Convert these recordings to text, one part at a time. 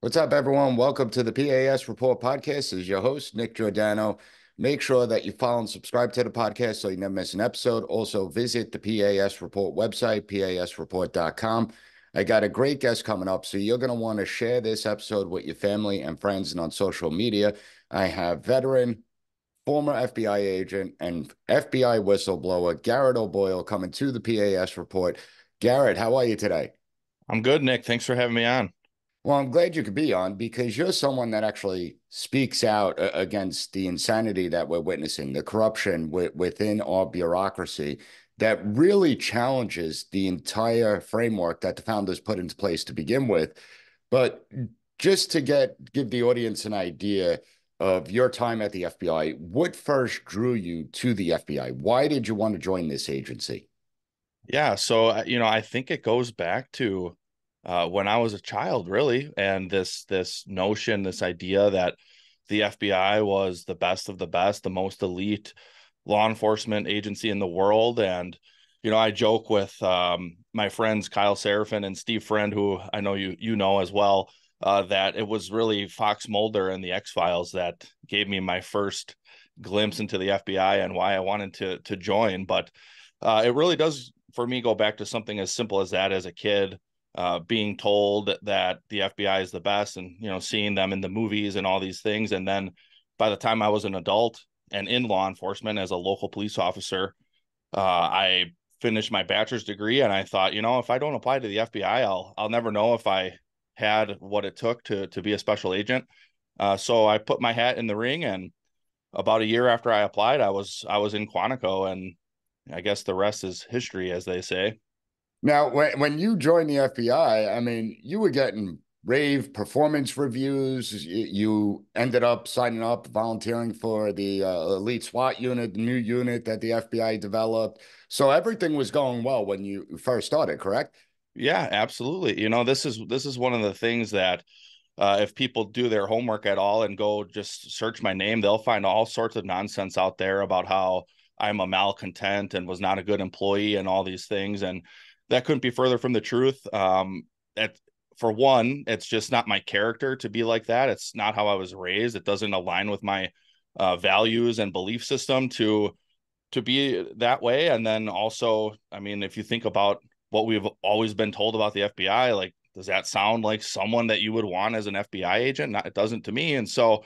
What's up, everyone? Welcome to the P.A.S. Report podcast. This is your host, Nick Giordano. Make sure that you follow and subscribe to the podcast so you never miss an episode. Also, visit the P.A.S. Report website, pasreport.com. I got a great guest coming up, so you're going to want to share this episode with your family and friends and on social media. I have veteran, former FBI agent, and FBI whistleblower Garret O'Boyle coming to the P.A.S. Report. Garret, how are you today? I'm good, Nick. Thanks for having me on. Well, I'm glad you could be on because you're someone that actually speaks out against the insanity that we're witnessing, the corruption within our bureaucracy that really challenges the entire framework that the founders put into place to begin with. But just to give the audience an idea of your time at the FBI, what first drew you to the FBI? Why did you want to join this agency? I think it goes back to when I was a child, really, and this notion, this idea that the FBI was the best of the best, the most elite law enforcement agency in the world. And I joke with my friends Kyle Seraphin and Steve Friend, who I know you know as well, that it was really Fox Mulder and the X-Files that gave me my first glimpse into the FBI and why I wanted to join. But it really does for me go back to something as simple as that as a kid, being told that the FBI is the best and, seeing them in the movies and all these things. And then by the time I was an adult and in law enforcement as a local police officer, I finished my bachelor's degree and I thought, if I don't apply to the FBI, I'll never know if I had what it took to be a special agent. So I put my hat in the ring, and about a year after I applied, I was in Quantico, and I guess the rest is history, as they say. Now, when you joined the FBI, I mean, you were getting rave performance reviews. You ended up signing up, volunteering for the elite SWAT unit, the new unit that the FBI developed. So everything was going well when you first started, correct? Yeah, absolutely. This is one of the things that if people do their homework at all and go just search my name, they'll find all sorts of nonsense out there about how I'm a malcontent and was not a good employee and all these things. And that couldn't be further from the truth. That for one, it's just not my character to be like that. It's not how I was raised. It doesn't align with my values and belief system to be that way. And then also, I mean, if you think about what we've always been told about the FBI, like, does that sound like someone that you would want as an FBI agent? Not, it doesn't to me. And so,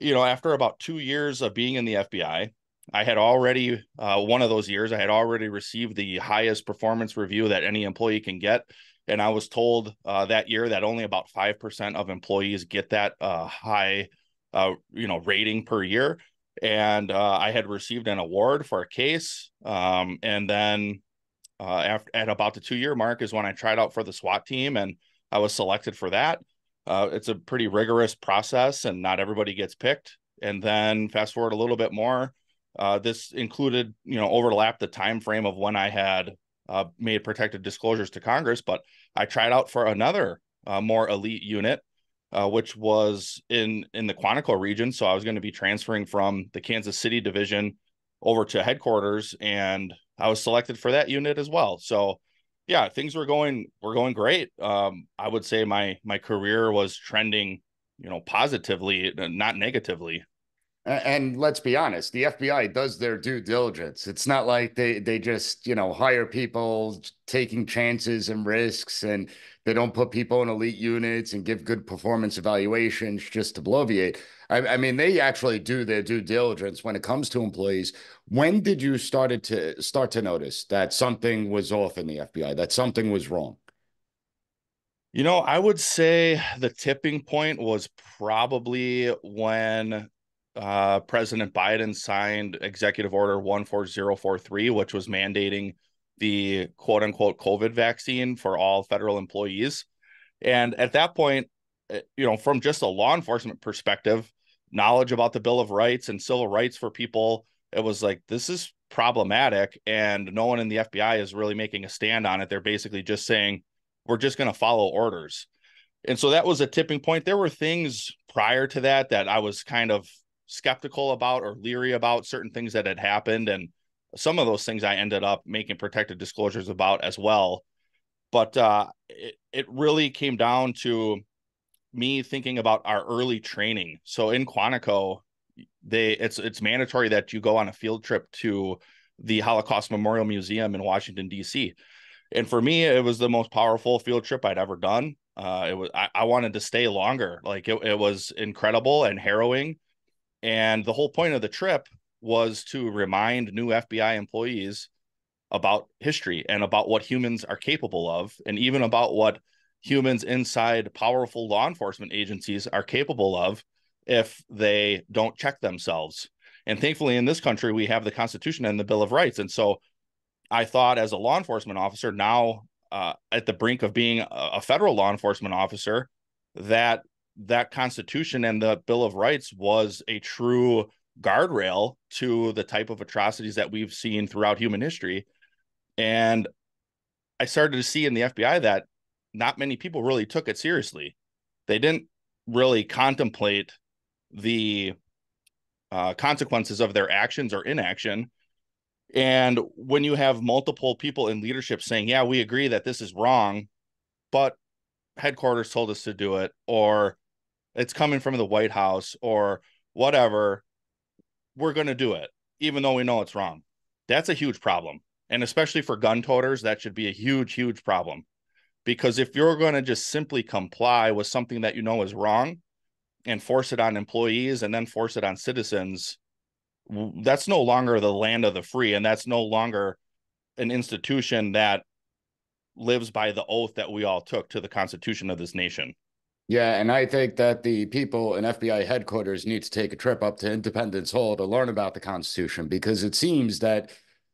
after about 2 years of being in the FBI, I had already, one of those years, I had already received the highest performance review that any employee can get. And I was told that year that only about 5% of employees get that high, rating per year. And I had received an award for a case. And then at about the 2 year mark is when I tried out for the SWAT team, and I was selected for that. It's a pretty rigorous process, and not everybody gets picked. And then fast forward a little bit more, this included, overlap the time frame of when I had made protected disclosures to Congress, but I tried out for another more elite unit, which was in the Quantico region. So I was going to be transferring from the Kansas City division over to headquarters, and I was selected for that unit as well. So yeah, things were going great. I would say my career was trending, positively, not negatively. And let's be honest, the FBI does their due diligence. It's not like they just, hire people taking chances and risks, and they don't put people in elite units and give good performance evaluations just to bloviate. I mean, they actually do their due diligence when it comes to employees. When did you start to notice that something was off in the FBI, that something was wrong? I would say the tipping point was probably when President Biden signed Executive Order 14043, which was mandating the quote unquote COVID vaccine for all federal employees. And at that point, from just a law enforcement perspective, knowledge about the Bill of Rights and civil rights for people, it was like, this is problematic. And no one in the FBI is really making a stand on it. They're basically just saying, we're just going to follow orders. And so that was a tipping point. There were things prior to that that I was kind of skeptical about or leery about, certain things that had happened. And some of those things I ended up making protected disclosures about as well. But it really came down to me thinking about our early training. So in Quantico, it's mandatory that you go on a field trip to the Holocaust Memorial Museum in Washington, D.C. And for me, it was the most powerful field trip I'd ever done. I wanted to stay longer. Like it was incredible and harrowing. And the whole point of the trip was to remind new FBI employees about history and about what humans are capable of, and even about what humans inside powerful law enforcement agencies are capable of if they don't check themselves. And thankfully, in this country, we have the Constitution and the Bill of Rights. And so I thought, as a law enforcement officer, now at the brink of being a federal law enforcement officer, that Constitution and the Bill of Rights was a true guardrail to the type of atrocities that we've seen throughout human history. And I started to see in the FBI that not many people really took it seriously. They didn't really contemplate the consequences of their actions or inaction. And when you have multiple people in leadership saying, yeah, we agree that this is wrong, but headquarters told us to do it, or it's coming from the White House, or whatever, we're going to do it, even though we know it's wrong. That's a huge problem. And especially for gun toters, that should be a huge, huge problem. Because if you're going to just simply comply with something that you know is wrong and force it on employees and then force it on citizens, that's no longer the land of the free. And that's no longer an institution that lives by the oath that we all took to the Constitution of this nation. Yeah, and I think that the people in FBI headquarters need to take a trip up to Independence Hall to learn about the Constitution, because it seems that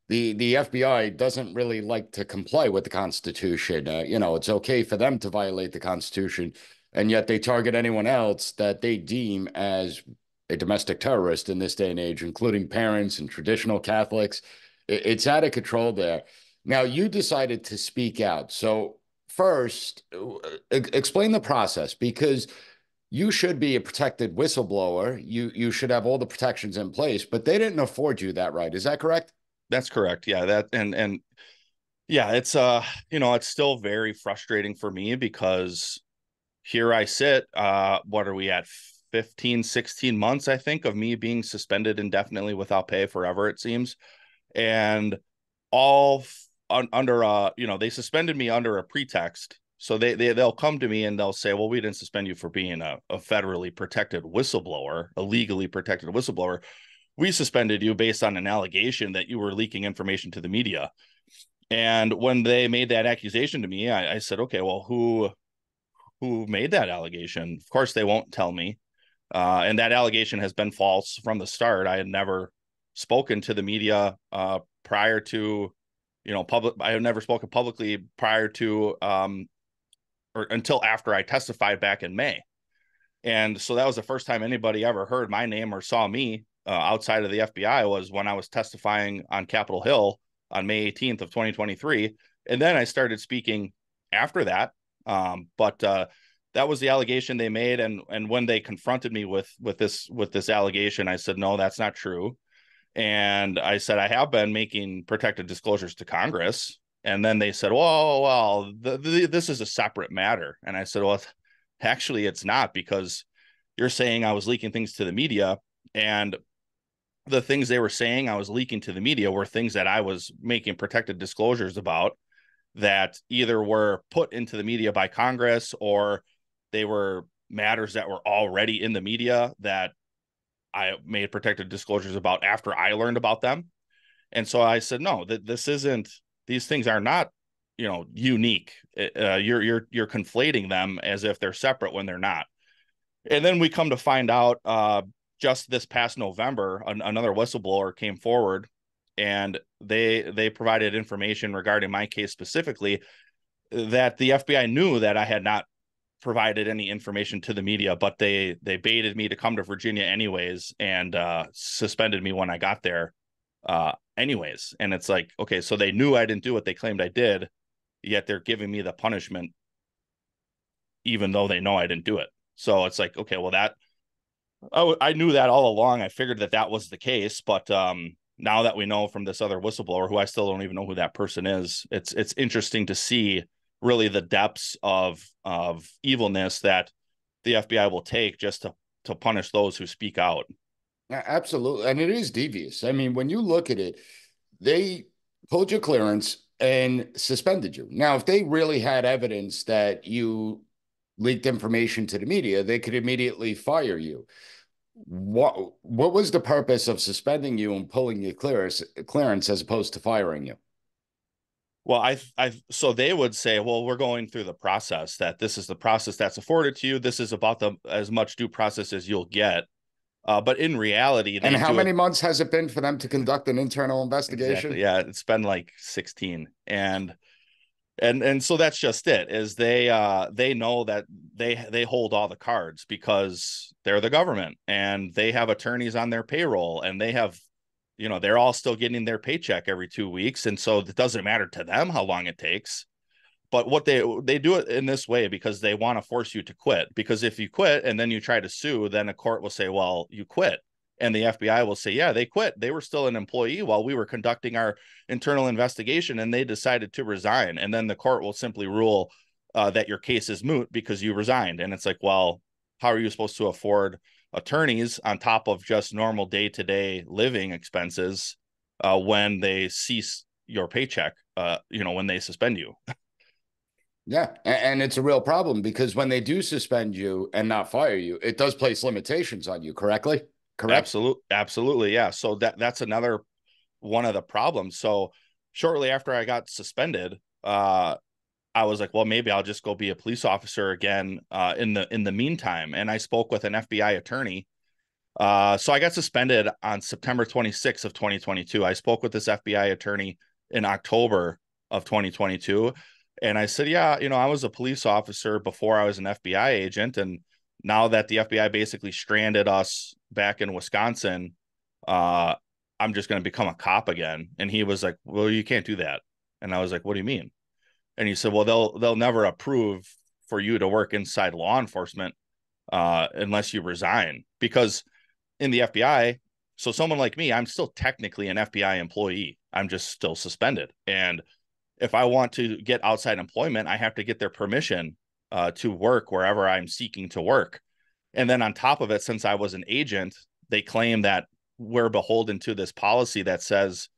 the FBI doesn't really like to comply with the Constitution. It's okay for them to violate the Constitution, and yet they target anyone else that they deem as a domestic terrorist in this day and age, including parents and traditional Catholics. It's out of control there. Now, you decided to speak out. So first, explain the process, because you should be a protected whistleblower. You should have all the protections in place, but they didn't afford you that right. Is that correct? That's correct. Yeah, that and yeah, it's it's still very frustrating for me because here I sit, what are we at, 15, 16 months, I think, of me being suspended indefinitely without pay forever, it seems. And all under they suspended me under a pretext. So they'll come to me and they'll say, well, we didn't suspend you for being a federally protected whistleblower, a legally protected whistleblower. We suspended you based on an allegation that you were leaking information to the media. And when they made that accusation to me, I said, okay, well, who made that allegation? Of course, they won't tell me. And that allegation has been false from the start. I had never spoken to the media prior to, public. I had never spoken publicly prior to or until after I testified back in May. And so that was the first time anybody ever heard my name or saw me outside of the FBI, was when I was testifying on Capitol Hill on May 18th of 2023. And then I started speaking after that. But that was the allegation they made. And when they confronted me with this allegation, I said, no, that's not true. And I said, I have been making protected disclosures to Congress. And then they said, well, this is a separate matter. And I said, well, actually, it's not, because you're saying I was leaking things to the media, and the things they were saying I was leaking to the media were things that I was making protected disclosures about, that either were put into the media by Congress, or they were matters that were already in the media that I made protected disclosures about after I learned about them. And so I said, no, these things are not, unique. You're conflating them as if they're separate when they're not. And then we come to find out just this past November, another whistleblower came forward, and they provided information regarding my case specifically, that the FBI knew that I had not provided any information to the media, but they baited me to come to Virginia anyways, and suspended me when I got there anyways. And it's like, okay, so they knew I didn't do what they claimed I did, yet they're giving me the punishment even though they know I didn't do it. So it's like, okay, well, that I knew that all along. I figured that was the case, but now that we know from this other whistleblower, who I still don't even know who that person is, it's interesting to see really the depths of evilness that the FBI will take just to punish those who speak out. Absolutely. And it is devious. I mean, when you look at it, they pulled your clearance and suspended you. Now, if they really had evidence that you leaked information to the media, they could immediately fire you. What was the purpose of suspending you and pulling your clearance as opposed to firing you? Well, so they would say, well, we're going through the process, that this is the process that's afforded to you. This is about the as much due process as you'll get. But in reality, And they how do it many months has it been for them to conduct an internal exactly. investigation? Yeah, it's been like 16. And so that's just it, is they know that they hold all the cards because they're the government and they have attorneys on their payroll, and they have, they're all still getting their paycheck every 2 weeks. And so it doesn't matter to them how long it takes. But what they do it in this way because they want to force you to quit. Because if you quit and then you try to sue, then a court will say, well, you quit. And the FBI will say, yeah, they quit. They were still an employee while we were conducting our internal investigation, and they decided to resign. And then the court will simply rule that your case is moot because you resigned. And it's like, well, how are you supposed to afford attorneys on top of just normal day-to-day living expenses when they cease your paycheck, when they suspend you? Yeah, and it's a real problem because when they do suspend you and not fire you, it does place limitations on you, correctly? Correct? Absolutely, yeah. So that's another one of the problems. So shortly after I got suspended, I was like, well, maybe I'll just go be a police officer again in the meantime. And I spoke with an FBI attorney. So I got suspended on September 26th of 2022. I spoke with this FBI attorney in October of 2022. And I said, yeah, I was a police officer before I was an FBI agent. And now that the FBI basically stranded us back in Wisconsin, uh, I'm just going to become a cop again. And he was like, well, you can't do that. And I was like, what do you mean? And he said, well, they'll never approve for you to work inside law enforcement unless you resign. Because in the FBI, so someone like me, I'm still technically an FBI employee. I'm just still suspended. And if I want to get outside employment, I have to get their permission to work wherever I'm seeking to work. And then on top of it, since I was an agent, they claim that we're beholden to this policy that says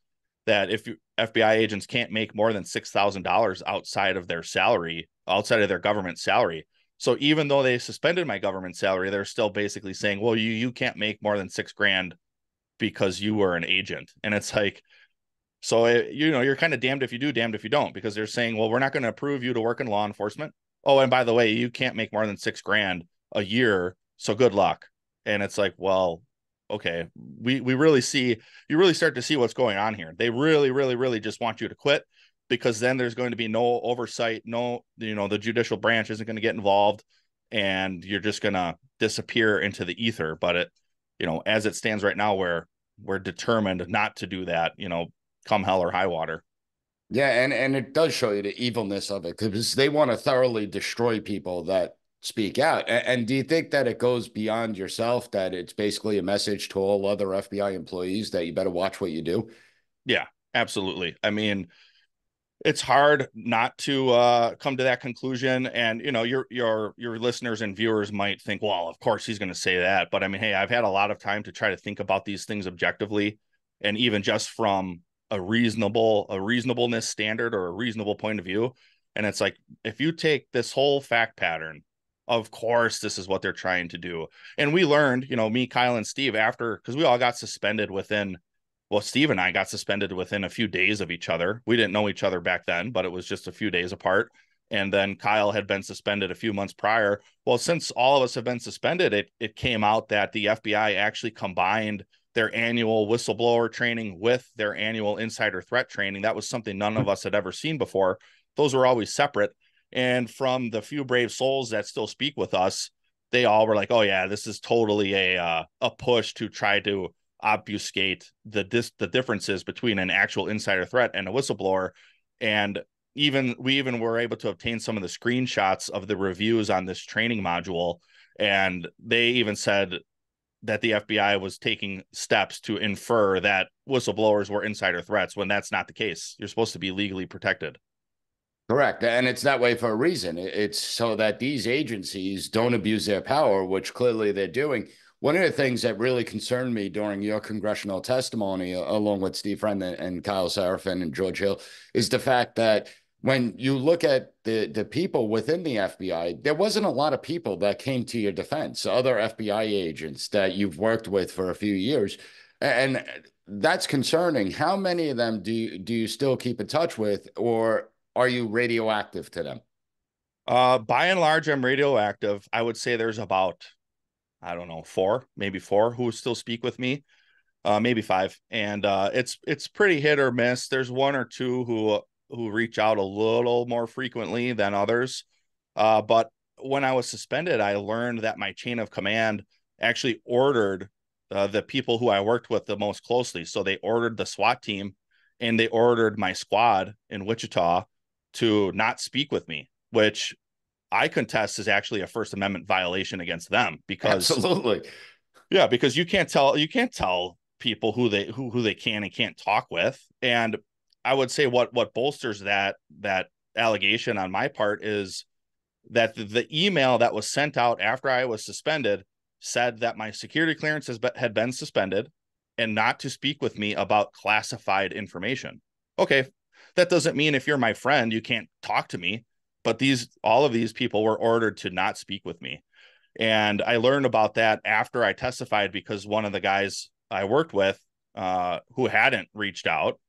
that if FBI agents can't make more than $6,000 outside of their salary, outside of their government salary. So even though they suspended my government salary, they're still basically saying, well, you can't make more than $6,000 because you were an agent. And it's like, so you're kind of damned if you do, damned if you don't, because they're saying, well, we're not going to approve you to work in law enforcement. Oh, and by the way, you can't make more than $6,000 a year, so good luck. And it's like, well, okay, we really see, you really start to see what's going on here. They really, really, really just want you to quit, because then there's going to be no oversight, no, the judicial branch isn't going to get involved, and you're just going to disappear into the ether. But as it stands right now, we're determined not to do that, come hell or high water. Yeah, and it does show you the evilness of it because they want to thoroughly destroy people that speak out. And do you think that it goes beyond yourself, that it's basically a message to all other FBI employees that you better watch what you do? Yeah, absolutely. I mean, it's hard not to come to that conclusion. And your listeners and viewers might think, well, of course he's going to say that. But I mean, hey, I've had a lot of time to try to think about these things objectively, and even just from a reasonableness standard or a reasonable point of view. And it's like, if you take this whole fact pattern, of course this is what they're trying to do. And we learned, me, Kyle, and Steve, after, because we all got suspended within, well, Steve and I got suspended within a few days of each other. We didn't know each other back then, but it was just a few days apart. And then Kyle had been suspended a few months prior. Well, since all of us have been suspended, it came out that the FBI actually combined their annual whistleblower training with their annual insider threat training. That was something none of us had ever seen before. Those were always separate. And from the few brave souls that still speak with us, they all were like, oh yeah, this is totally a push to try to obfuscate the differences between an actual insider threat and a whistleblower. And we even were able to obtain some of the screenshots of the reviews on this training module, and they even said that the FBI was taking steps to infer that whistleblowers were insider threats when that's not the case. You're supposed to be legally protected. Correct. And it's that way for a reason. It's so that these agencies don't abuse their power, which clearly they're doing. One of the things that really concerned me during your congressional testimony, along with Steve Friend and Kyle Seraphin and George Hill, is the fact that when you look at the people within the FBI, there wasn't a lot of people that came to your defense, other FBI agents that you've worked with for a few years. And that's concerning. How many of them do you still keep in touch with, or are you radioactive to them? By and large, I'm radioactive. I would say there's about, I don't know, four, maybe four who still speak with me, maybe five. And it's pretty hit or miss. There's one or two who reach out a little more frequently than others. But when I was suspended, I learned that my chain of command actually ordered the people who I worked with the most closely. So they ordered the SWAT team and they ordered my squad in Wichita to not speak with me, which I contest is actually a First Amendment violation against them because Absolutely. yeah, because you can't tell people who they can and can't talk with. And I would say what bolsters that allegation on my part is that the email that was sent out after I was suspended said that my security clearance had been suspended and not to speak with me about classified information. Okay, that doesn't mean if you're my friend you can't talk to me, but all of these people were ordered to not speak with me. And I learned about that after I testified because one of the guys I worked with who hadn't reached out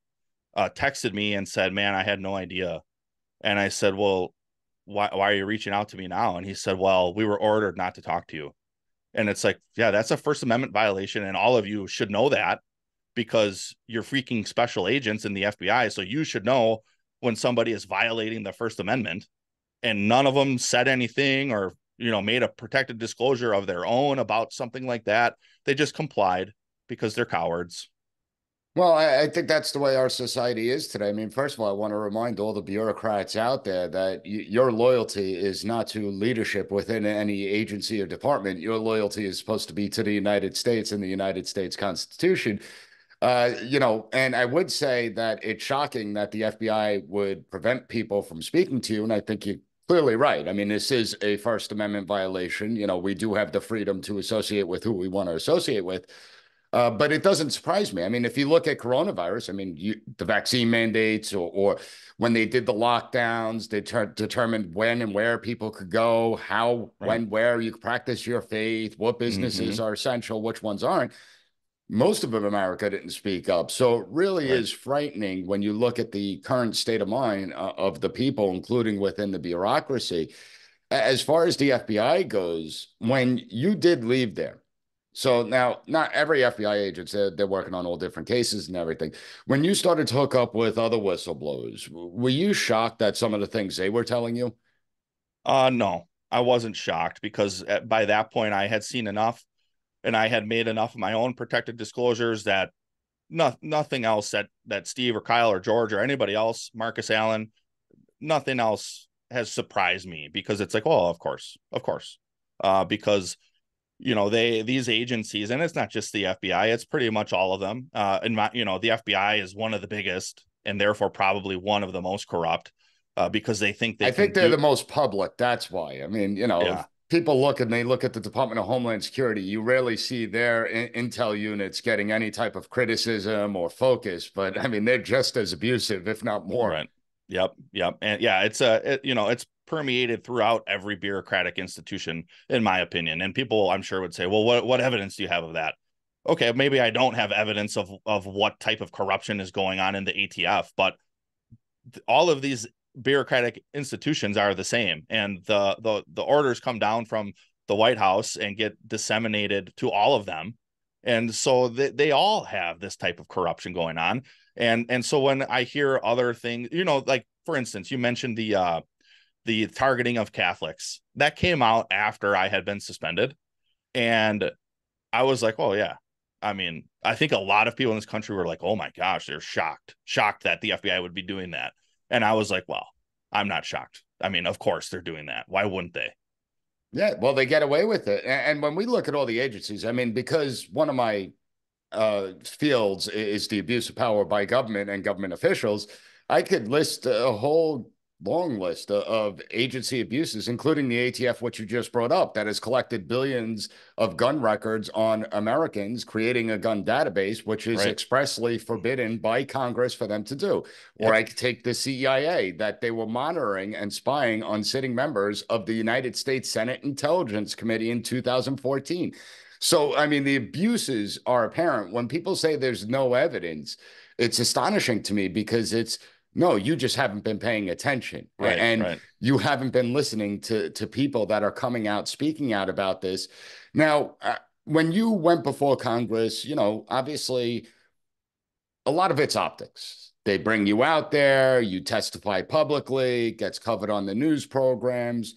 texted me and said, "Man, I had no idea." And I said, "Well, why are you reaching out to me now?" And he said, "Well, we were ordered not to talk to you." And it's like, yeah, that's a First Amendment violation. And all of you should know that because you're freaking special agents in the FBI. So you should know when somebody is violating the First Amendment. And none of them said anything or, made a protected disclosure of their own about something like that. They just complied because they're cowards. Well, I think that's the way our society is today. I mean, first of all, I want to remind all the bureaucrats out there that your loyalty is not to leadership within any agency or department. Your loyalty is supposed to be to the United States and the United States Constitution. And I would say that it's shocking that the FBI would prevent people from speaking to you. And I think you're clearly right. I mean, this is a First Amendment violation. We do have the freedom to associate with who we want to associate with. But it doesn't surprise me. I mean, if you look at coronavirus, I mean, the vaccine mandates or when they did the lockdowns, they determined when and where people could go, how, Right. when, where you could practice your faith, what businesses Mm-hmm. are essential, which ones aren't. Most of America didn't speak up. So it really Right. is frightening when you look at the current state of mind of the people, including within the bureaucracy. As far as the FBI goes, when you did leave there, so now not every FBI agent, they're working on all different cases and everything. When you started to hook up with other whistleblowers, were you shocked at some of the things they were telling you? No, I wasn't shocked because by that point I had seen enough and I had made enough of my own protected disclosures that nothing else that Steve or Kyle or George or anybody else, Marcus Allen, nothing else has surprised me because it's like, oh, of course, because these agencies, and it's not just the FBI, it's pretty much all of them. The FBI is one of the biggest and therefore probably one of the most corrupt because they think they I can think they're do, the most public. That's why. I mean, if yeah, people look and they look at the Department of Homeland Security, you rarely see their intel units getting any type of criticism or focus. But I mean, they're just as abusive, if not more. right, yep, and yeah, it's permeated throughout every bureaucratic institution, in my opinion. And people, I'm sure, would say, well, what evidence do you have of that? Okay, maybe I don't have evidence of what type of corruption is going on in the ATF, but all of these bureaucratic institutions are the same, and the orders come down from the White House and get disseminated to all of them, and so they all have this type of corruption going on. And so when I hear other things, like for instance, you mentioned the targeting of Catholics that came out after I had been suspended, and I was like, oh yeah. I mean, I think a lot of people in this country were like, oh my gosh, they're shocked that the FBI would be doing that. And I was like, well, I'm not shocked. I mean, of course they're doing that. Why wouldn't they? Yeah, well, they get away with it. And when we look at all the agencies, I mean, because one of my fields is the abuse of power by government and government officials, I could list a whole long list of agency abuses, including the ATF, which you just brought up, that has collected billions of gun records on Americans, creating a gun database, which is Right. expressly forbidden by Congress for them to do. Or Yep. I could take the CIA, that they were monitoring and spying on sitting members of the United States Senate Intelligence Committee in 2014. So, I mean, the abuses are apparent. When people say there's no evidence, it's astonishing to me, because it's, no, you just haven't been paying attention, Right. and Right. you haven't been listening to people that are coming out, speaking out about this. Now, when you went before Congress, obviously a lot of it's optics. They bring you out there, you testify publicly, gets covered on the news programs.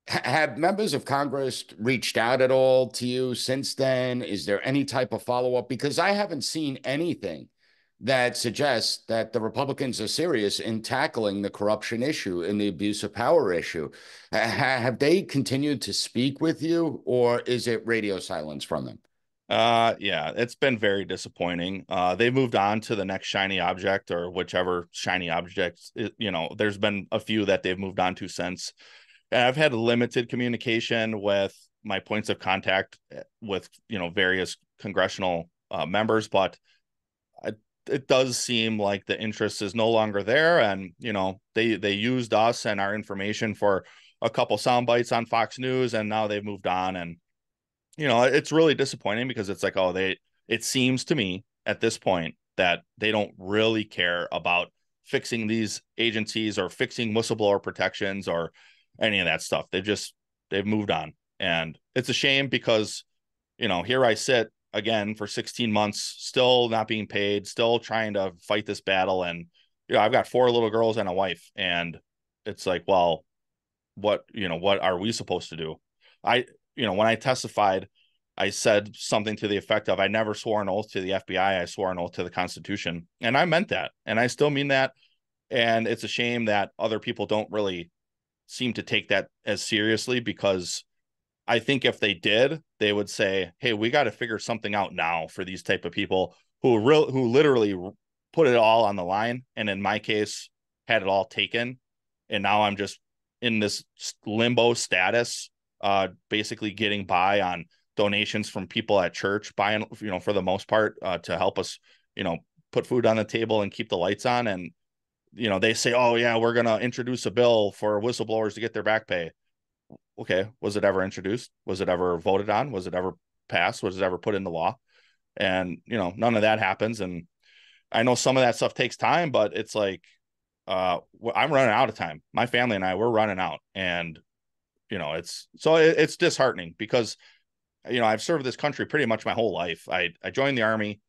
Have members of Congress reached out at all to you since then? Is there any type of follow up? Because I haven't seen anything that suggests that the Republicans are serious in tackling the corruption issue and the abuse of power issue. Have they continued to speak with you, or is it radio silence from them? Yeah, it's been very disappointing. They moved on to the next shiny object, or whichever shiny object, there's been a few that they've moved on to since. And I've had limited communication with my points of contact with, various congressional members, but it does seem like the interest is no longer there. And, they used us and our information for a couple sound bites on Fox News, and now they've moved on. And it's really disappointing, because it's like, it seems to me at this point that they don't really care about fixing these agencies or fixing whistleblower protections or any of that stuff. They've moved on. And it's a shame, because, here I sit again for 16 months, still not being paid, still trying to fight this battle. And, I've got 4 little girls and a wife. And it's like, well, what are we supposed to do? When I testified, I said something to the effect of, I never swore an oath to the FBI. I swore an oath to the Constitution. And I meant that. And I still mean that. And it's a shame that other people don't really seem to take that as seriously, because I think if they did, they would say, hey, we got to figure something out now for these type of people who literally put it all on the line. And in my case, had it all taken. And now I'm just in this limbo status, basically getting by on donations from people at church, buying, for the most part, to help us, put food on the table and keep the lights on. And, they say, oh yeah, we're going to introduce a bill for whistleblowers to get their back pay. Okay. Was it ever introduced? Was it ever voted on? Was it ever passed? Was it ever put into law? And, none of that happens. And I know some of that stuff takes time, but it's like, I'm running out of time. My family and we're running out. And, it's disheartening, because, I've served this country pretty much my whole life. I joined the Army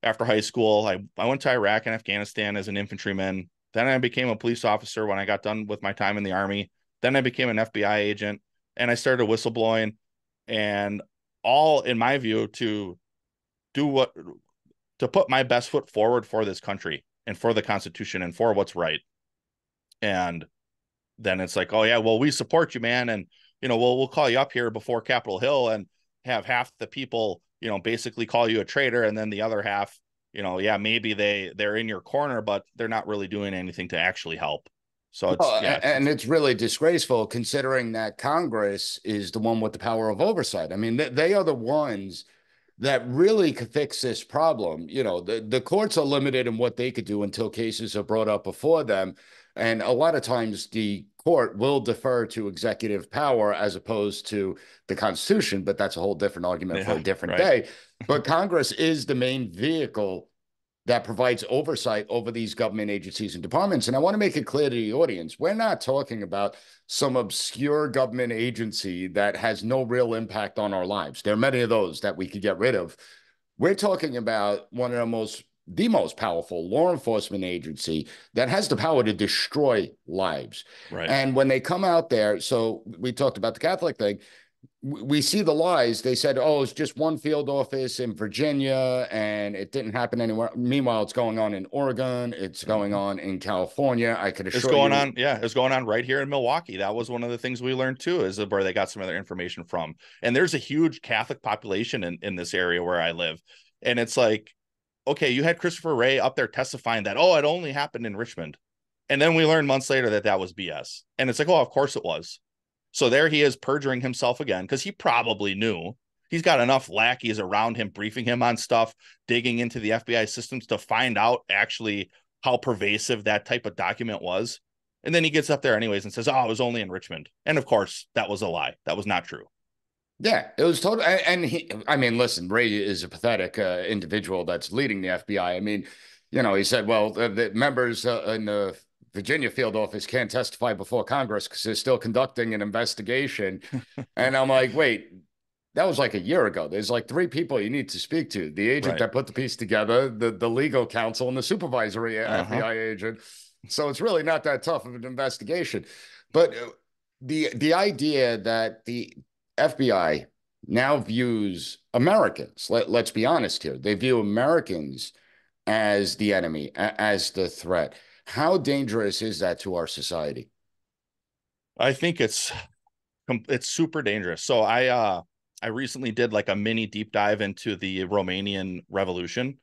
after high school. I went to Iraq and Afghanistan as an infantryman. Then I became a police officer when I got done with my time in the Army. Then I became an FBI agent, and I started whistleblowing, and all in my view to put my best foot forward for this country and for the Constitution and for what's right. And then it's like, oh yeah, well, we support you, man. And, we'll call you up here before Capitol Hill and have half the people, basically call you a traitor. And then the other half, yeah, maybe they're in your corner, but they're not really doing anything to actually help. So Well, it's and it's really disgraceful, considering that Congress is the one with the power of oversight. I mean, they are the ones that really could fix this problem. The courts are limited in what they could do until cases are brought up before them. And a lot of times the court will defer to executive power as opposed to the Constitution, but that's a whole different argument for a yeah, different right. day. But Congress is the main vehicle that provides oversight over these government agencies and departments. And I want to make it clear to the audience, we're not talking about some obscure government agency that has no real impact on our lives. There are many of those that we could get rid of. We're talking about one of the most powerful law enforcement agency that has the power to destroy lives. Right. And when they come out there, so we talked about the Catholic thing, we see the lies. They said, oh, it's just one field office in Virginia and it didn't happen anywhere. Meanwhile, it's going on in Oregon. It's going on in California. I could It's assure going you. on. Yeah, it's going on right here in Milwaukee. That was one of the things we learned too, is where they got some other information from. And there's a huge Catholic population in this area where I live. And it's like, okay, you had Christopher Wray up there testifying that, oh, it only happened in Richmond. And then we learned months later that that was BS. And it's like, oh, of course it was. So there he is perjuring himself again because he probably knew. He's got enough lackeys around him briefing him on stuff, digging into the FBI systems to find out actually how pervasive that type of document was. And then he gets up there anyways and says, oh, it was only in Richmond. And of course, that was a lie. That was not true. Yeah, it was total. And I mean, listen, Ray is a pathetic individual that's leading the FBI. I mean, he said, well, the members in the Virginia field office can't testify before Congress because they're still conducting an investigation. And I'm like, wait, that was like a year ago. There's like three people you need to speak to: the agent Right. that put the piece together, the legal counsel, and the supervisory Uh-huh. FBI agent. So it's really not that tough of an investigation. But the idea that the FBI now views Americans, let's be honest here, they view Americans as the enemy, as the threat. How dangerous is that to our society? I think it's super dangerous. So I recently did like a mini deep dive into the Romanian Revolution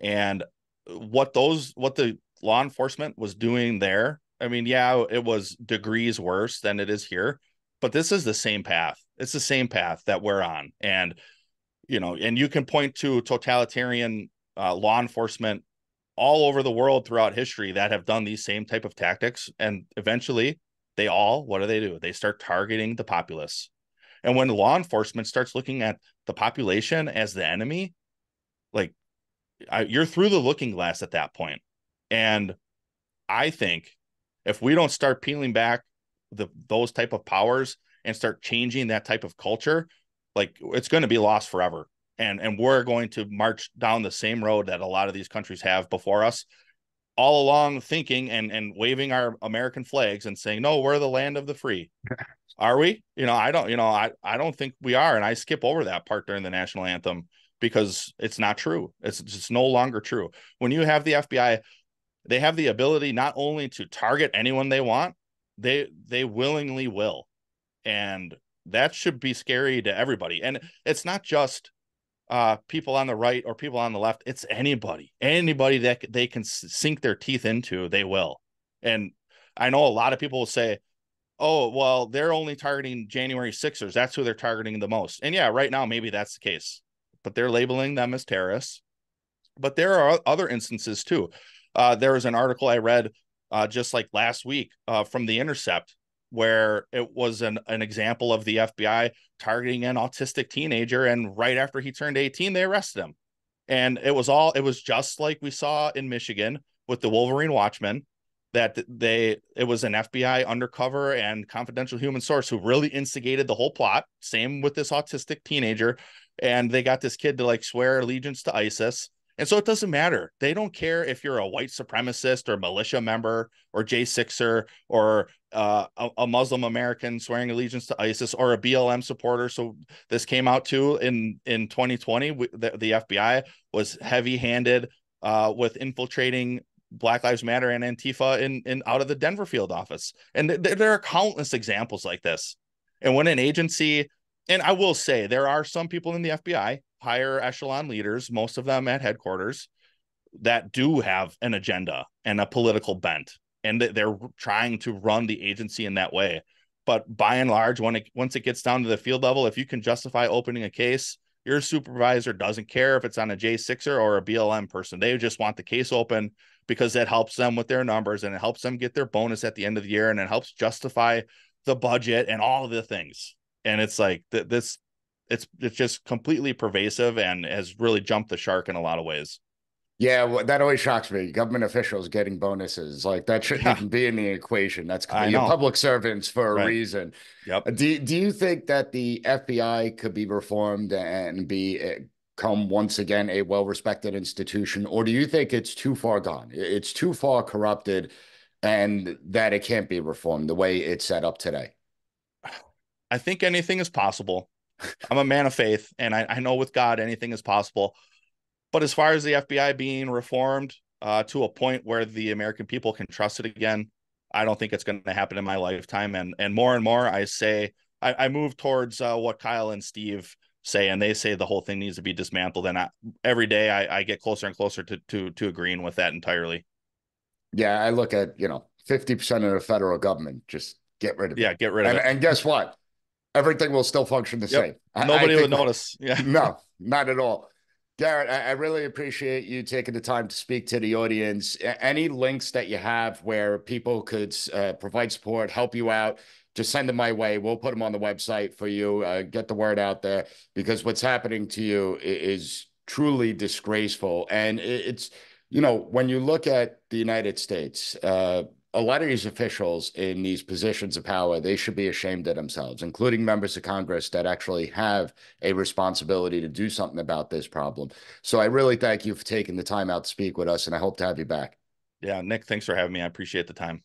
and what the law enforcement was doing there. I mean, yeah, it was degrees worse than it is here, but this is the same path. It's the same path that we're on. And and you can point to totalitarian law enforcement all over the world throughout history that have done these same type of tactics. And eventually what do? They start targeting the populace. And when law enforcement starts looking at the population as the enemy, like you're through the looking glass at that point. And I think if we don't start peeling back those type of powers and start changing that type of culture, like it's going to be lost forever. And we're going to march down the same road that a lot of these countries have before us, all along thinking and waving our American flags and saying, no, we're the land of the free. Are we? I don't think we are. And I skip over that part during the national anthem because it's not true. It's just no longer true. When you have the FBI, they have the ability not only to target anyone they want, they willingly will. And that should be scary to everybody. And it's not just people on the right or people on the left. It's anybody that they can sink their teeth into, they will. And I know a lot of people will say, oh, well, they're only targeting January 6ers. That's who they're targeting the most. And yeah, right now, maybe that's the case, but they're labeling them as terrorists. But there are other instances too. There was an article I read just like last week from The Intercept, where it was an example of the FBI targeting an autistic teenager. And right after he turned 18, they arrested him. And it was just like we saw in Michigan with the Wolverine Watchmen, that it was an FBI undercover and confidential human source who really instigated the whole plot. Same with this autistic teenager. And they got this kid to like swear allegiance to ISIS. And so it doesn't matter. They don't care if you're a white supremacist or militia member or J6er or a Muslim American swearing allegiance to ISIS or a BLM supporter. So this came out too in 2020. The FBI was heavy-handed with infiltrating Black Lives Matter and Antifa in out of the Denver field office. And there are countless examples like this. And when an agency, and I will say there are some people in the FBI, higher echelon leaders, most of them at headquarters, that do have an agenda and a political bent, and they're trying to run the agency in that way. But by and large, once it gets down to the field level, if you can justify opening a case, your supervisor doesn't care if it's on a J6er or a BLM person. They just want the case open because it helps them with their numbers and it helps them get their bonus at the end of the year and it helps justify the budget and all of the things. And it's like this, it's just completely pervasive and has really jumped the shark in a lot of ways. Yeah, well, that always shocks me. Government officials getting bonuses, like that shouldn't Yeah, even be in the equation. That's I you're know. public servants for a Right. reason. Yep. Do you think that the FBI could be reformed and become once again a well-respected institution, or do you think it's too far gone? It's too far corrupted, and that it can't be reformed the way it's set up today? I think anything is possible. I'm a man of faith, and I know with God anything is possible. But as far as the FBI being reformed to a point where the American people can trust it again, I don't think it's going to happen in my lifetime. And more, I say I move towards what Kyle and Steve say, and they say the whole thing needs to be dismantled. And every day I get closer and closer to agreeing with that entirely. Yeah, I look at, 50% of the federal government. Just get rid of Yeah, it. get rid of it. And guess what? Everything will still function the Yep. same. I Nobody would think notice. Yeah. no, not at all. Garret, I really appreciate you taking the time to speak to the audience. Any links that you have where people could provide support, help you out, just send them my way. We'll put them on the website for you. Get the word out there, because what's happening to you is truly disgraceful. And it's, when you look at the United States, a lot of these officials in these positions of power, they should be ashamed of themselves, including members of Congress that actually have a responsibility to do something about this problem. So I really thank you for taking the time out to speak with us, and I hope to have you back. Yeah, Nick, thanks for having me. I appreciate the time.